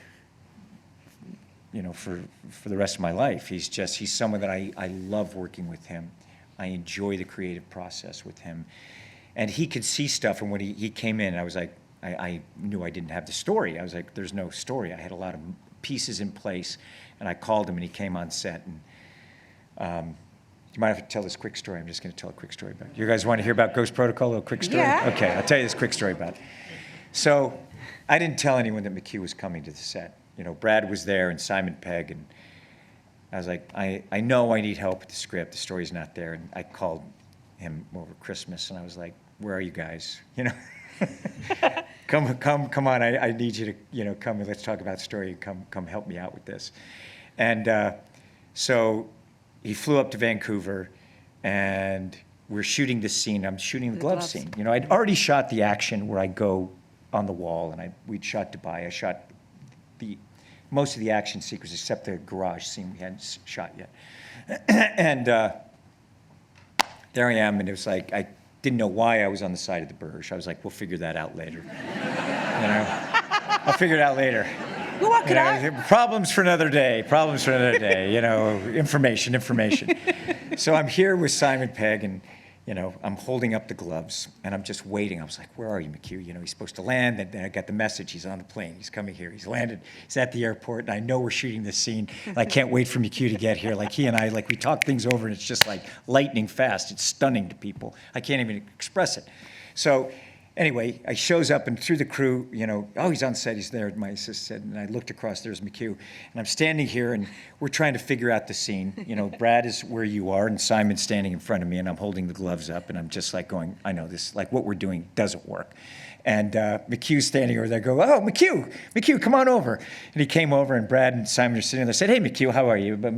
for the rest of my life. He's someone that I love working with him. I enjoy the creative process with him. And he could see stuff, and when he came in, I was like, I knew I didn't have the story. I was like, there's no story. I had a lot of pieces in place, and I called him, and he came on set. And you might have to tell this quick story. I'm just going to tell a quick story about it. You guys want to hear about Ghost Protocol, a little quick story? Yeah. Okay, I'll tell you this quick story about it. So I didn't tell anyone that McHugh was coming to the set. Brad was there and Simon Pegg, and I was like, I know I need help with the script. The story's not there. And I called him over Christmas, and I was like, where are you guys? Come on. I need you to, come and let's talk about the story and come help me out with this. And so he flew up to Vancouver, and we're shooting this scene. I'm shooting the glove scene. I'd already shot the action where I go on the wall, and we'd shot Dubai. I shot most of the action sequences except the garage scene we hadn't shot yet. And there I am, and it was like, I didn't know why I was on the side of the Burj. I was like, we'll figure that out later. I'll figure it out later. We'll work it out. Problems for another day, information. So I'm here with Simon Pegg, and, I'm holding up the gloves, and I'm just waiting. I was like, where are you, McHugh? He's supposed to land, and then I got the message. He's on the plane. He's coming here. He's landed. He's at the airport, and I know we're shooting this scene. And I can't wait for McHugh to get here. Like, he and I, we talk things over, and it's just like lightning fast. It's stunning to people. I can't even express it. So anyway, I shows up, and through the crew, oh, he's on set, he's there, my assistant said, and I looked across, there's McHugh, and I'm standing here, and we're trying to figure out the scene. Brad is where you are, and Simon's standing in front of me, and I'm holding the gloves up, and I'm just going, I know this, what we're doing doesn't work. And McHugh's standing over there, oh, McHugh, come on over. And he came over, and Brad and Simon are sitting there, said, hey, McHugh, how are you? But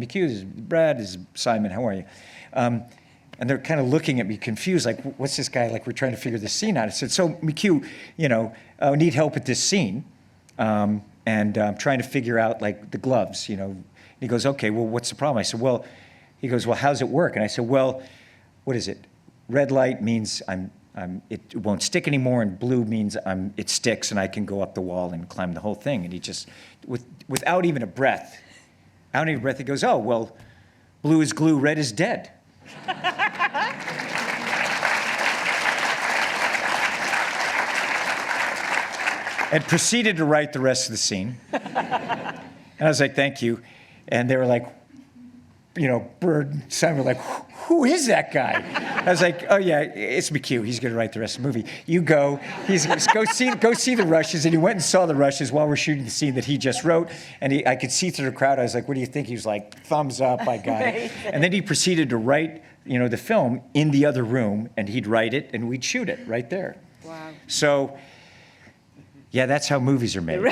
Brad is Simon, how are you? And they're kind of looking at me confused, like, what's this guy, like, we're trying to figure this scene out. I said, so, McHugh, I need help with this scene. And I'm trying to figure out, like, the gloves, And he goes, okay, well, what's the problem? I said, well, he goes, well, how's it work? And I said, well, what is it? Red light means it won't stick anymore, and blue means it sticks, and I can go up the wall and climb the whole thing. And he just, without even a breath, he goes, oh, well, blue is glue, red is dead. And proceeded to write the rest of the scene. And I was like, thank you. And they were like, Bird and Simon were like, who is that guy? I was like, oh yeah, it's McHugh. He's going to write the rest of the movie. You go. Go see the rushes. And he went and saw the rushes while we're shooting the scene that he just wrote. And I could see through the crowd. I was like, what do you think? He was like, thumbs up. I got it. And then he proceeded to write, the film in the other room, and he'd write it, and we'd shoot it right there. Wow. So, yeah, that's how movies are made.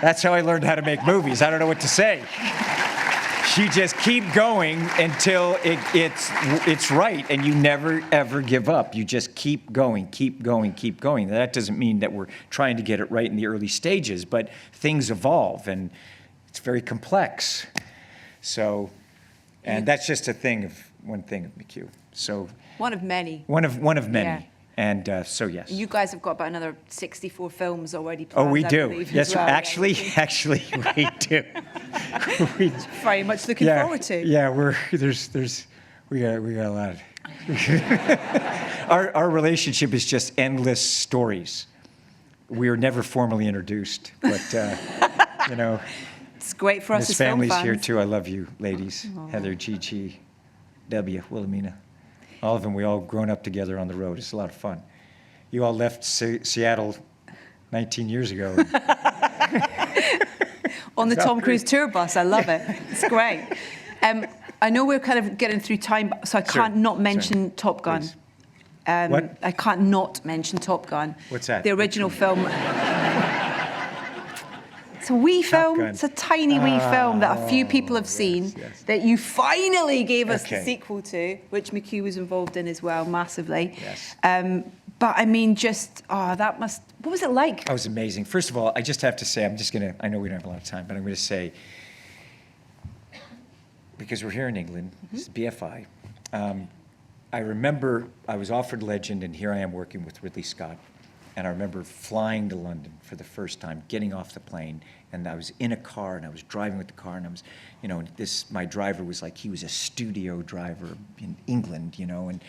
That's how I learned how to make movies. I don't know what to say. You just keep going until it's right, and you never, ever give up. You just keep going, keep going, keep going. That doesn't mean that we're trying to get it right in the early stages, but things evolve, and it's very complex. So, and that's just one thing of McHugh. So One of many. One of many. Yeah. And so, yes. You guys have got about another 64 films already planned. Oh, we I do. believe, Yes, as well. actually, we do. Very much looking forward to. Yeah, we got a lot. Our relationship is just endless stories. We are never formally introduced, but It's great for us Miss as film family's fans. here too. I love you, ladies. Heather, Gigi, W, Wilhelmina. All of them, we all grown up together on the road. It's a lot of fun. You all left Seattle 19 years ago. On the Tom Cruise tour bus. I love it. It's great. I know we're kind of getting through time, so I can't not mention Top Gun. Please. What? I can't not mention Top Gun. What's that? The original film. It's a wee film. Gun. It's a tiny wee film that a few people have seen, yes. that you finally gave us the Okay. sequel to, which McHugh was involved in as well, massively. Yes. But I mean, what was it like? That was amazing. First of all, I just have to say, I know we don't have a lot of time, but I'm going to say, because we're here in England, this is BFI, I remember I was offered Legend, and here I am working with Ridley Scott. And I remember flying to London for the first time, getting off the plane, and I was in a car, and I was driving with the car, and I was, my driver was like, he was a studio driver in England, and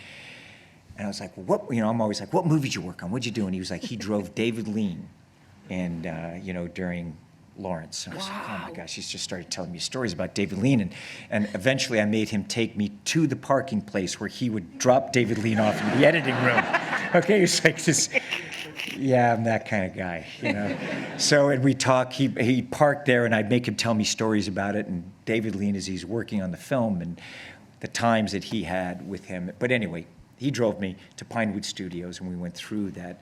I was like, well, I'm always like, what movie did you work on? What'd you do? And he was like, he drove David Lean, and, during Lawrence. And I was like, oh my gosh, he's just started telling me stories about David Lean. And eventually I made him take me to the parking place where he would drop David Lean off in the editing room. Okay, it's like this, yeah, I'm that kind of guy, So, and we talk, he parked there, and I'd make him tell me stories about it, and David Lean, as he's working on the film, and the times that he had with him. But anyway, he drove me to Pinewood Studios, and we went through that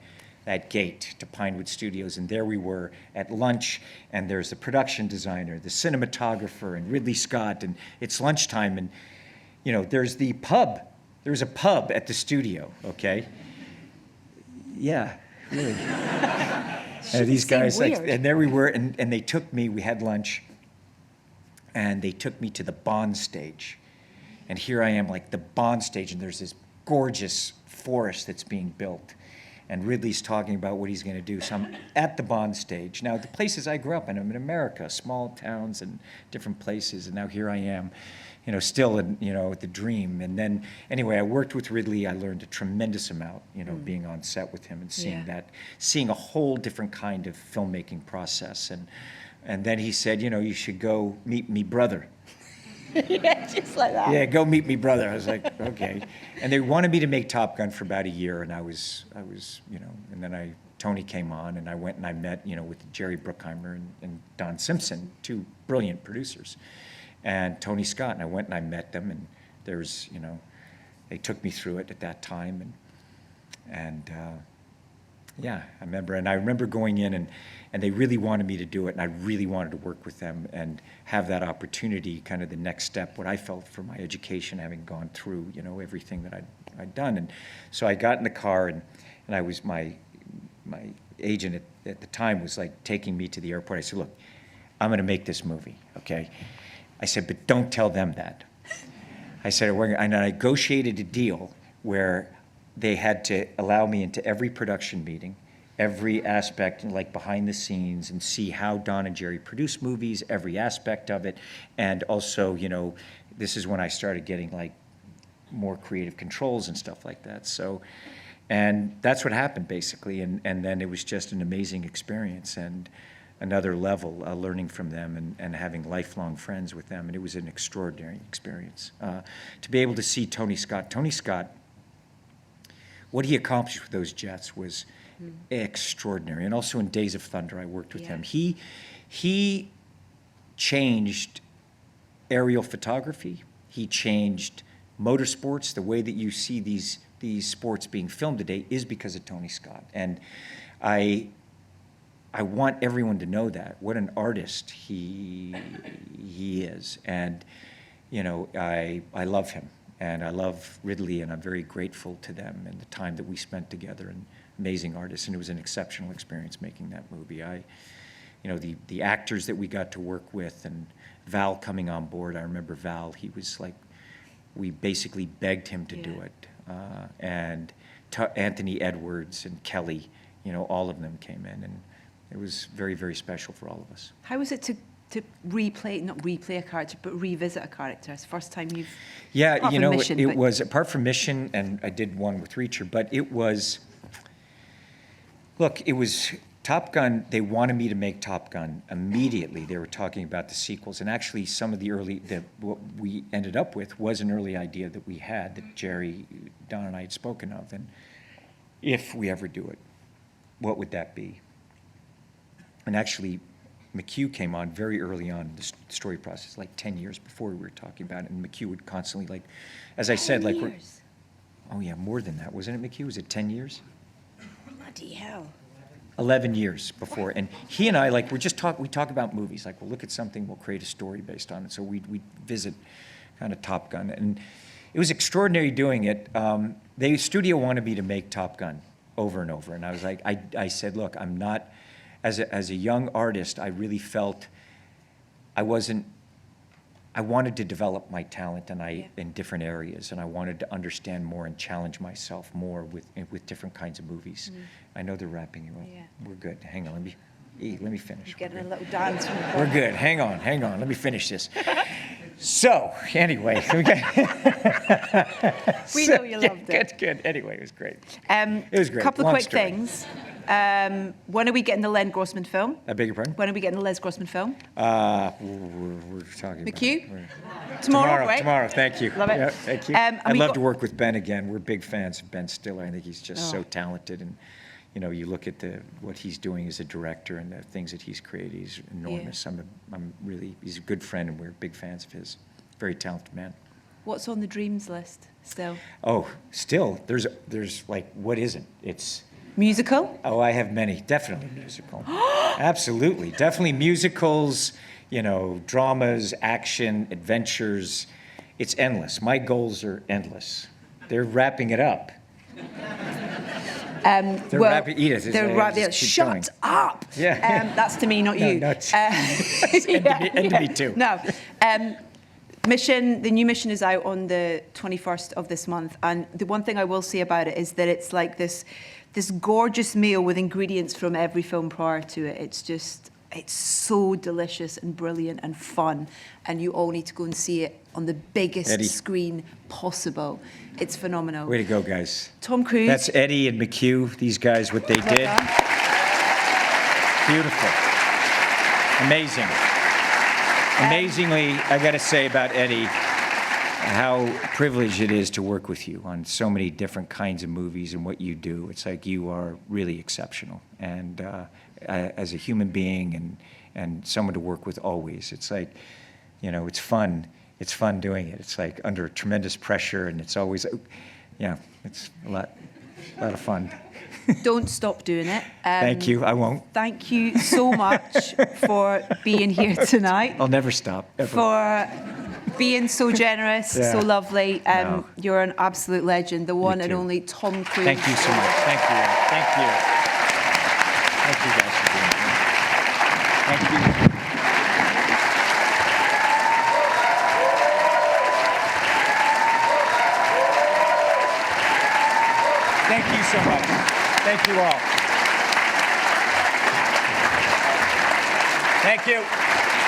gate to Pinewood Studios, and there we were at lunch, and there's the production designer, the cinematographer, and Ridley Scott, and it's lunchtime, and there's the pub. There's a pub at the studio, okay? Yeah, really. And these guys, and there we were, and they took me, we had lunch, and they took me to the Bond stage. And here I am, like the Bond stage, and there's this gorgeous forest that's being built. And Ridley's talking about what he's going to do. So I'm at the Bond stage. Now, the places I grew up in, I'm in America, small towns and different places. And now here I am, still in, the dream. And then, anyway, I worked with Ridley. I learned a tremendous amount, being on set with him and seeing a whole different kind of filmmaking process. And then he said, you should go meet me brother. Yeah, just like that. Yeah, go meet me brother. I was like, okay. And they wanted me to make Top Gun for about a year, and I was, and then Tony came on, and I went and I met, with Jerry Bruckheimer and Don Simpson, two brilliant producers, and Tony Scott, and I went and I met them, and there's, they took me through it at that time, and Yeah, I remember going in and they really wanted me to do it, and I really wanted to work with them and have that opportunity, kind of the next step, what I felt for my education, having gone through, everything that I'd done. And so I got in the car, and I was, my agent at the time was like taking me to the airport. I said, look, I'm going to make this movie, okay? I said, but don't tell them that. I said, I negotiated a deal where they had to allow me into every production meeting, every aspect, like behind the scenes, and see how Don and Jerry produce movies, every aspect of it. And also, this is when I started getting like more creative controls and stuff like that. So, and that's what happened basically. And then it was just an amazing experience and another level, learning from them and having lifelong friends with them. And it was an extraordinary experience. To be able to see Tony Scott, what he accomplished with those jets was extraordinary. And also in Days of Thunder, I worked with him. He changed aerial photography. He changed motorsports. The way that you see these sports being filmed today is because of Tony Scott. And I want everyone to know that, what an artist he is. And, I love him. And I love Ridley, and I'm very grateful to them and the time that we spent together, and amazing artists. And it was an exceptional experience making that movie. The actors that we got to work with, and Val coming on board. I remember Val, he was like, we basically begged him to do it. And Anthony Edwards and Kelly, all of them came in, and it was very, very special for all of us. How was it to not replay a character, but revisit a character? It's the first time you've... Yeah, it was, apart from Mission, and I did one with Reacher, but it was Top Gun. They wanted me to make Top Gun immediately. They were talking about the sequels, and actually some of what we ended up with was an early idea that we had, that Jerry, Don, and I had spoken of, and if we ever do it, what would that be? And actually, McHugh came on very early on in the story process, like 10 years before we were talking about it. And McHugh would constantly, like, as I said, like, oh yeah, more than that, wasn't it, McHugh? Was it 10 years? Bloody hell. 11 years before. And he and I, like, we talk about movies. Like, we'll look at something, we'll create a story based on it. So we'd visit kind of Top Gun. And it was extraordinary doing it. The studio wanted me to make Top Gun over and over. And I was like, I said, look, I'm not... As a young artist, I really felt I wanted to develop my talent in different areas, and I wanted to understand more and challenge myself more with different kinds of movies. I know they're wrapping you up. Yeah. We're good. Hang on, let me finish. You're getting a little dance from the We're good. Hang on. Let me finish this. So, anyway. We know you loved it. Good. Anyway, it was great. It was great. A couple of quick things. When are we getting the Len Grossman film? I beg your pardon? When are we getting the Les Grossman film? We're talking McHugh? about Tomorrow, right? Tomorrow, thank you. Love it. Yeah, thank you. I'd love to work with Ben again. We're big fans of Ben Stiller. I think he's just so talented. And, you look at what he's doing as a director and the things that he's created, he's enormous. Yeah. He's a good friend, and we're big fans of his. Very talented man. What's on the dreams list still? Oh, still, there's like, what isn't? It's... Musical? Oh, I have many. Definitely musical. Absolutely. Definitely musicals, dramas, action, adventures. It's endless. My goals are endless. They're wrapping it up. Edith. Shut up. Yeah. That's to me, not you. No, and to me too. No. The new Mission is out on the 21st of this month. And the one thing I will say about it is that it's like this gorgeous meal with ingredients from every film prior to it. It's so delicious and brilliant and fun. And you all need to go and see it on the biggest screen possible. It's phenomenal. Way to go, guys. Tom Cruise. That's Eddie and McHugh, these guys, what they did. Beautiful. Amazing. Amazingly, I got to say about Eddie, how privileged it is to work with you on so many different kinds of movies and what you do. It's like you are really exceptional. And as a human being and someone to work with always, it's like, it's fun. It's fun doing it. It's like under tremendous pressure, and it's always, it's a lot. A lot of fun. Don't stop doing it. Thank you. I won't. Thank you so much for being here tonight. I'll never stop. Ever. For being so generous, Yeah. so lovely. No. You're an absolute legend, the one and too. only Tom Cruise. Thank you so much. Thank you. Thank you. Thank you guys for being here. Thank you. Thank you so much. Thank you all. Thank you.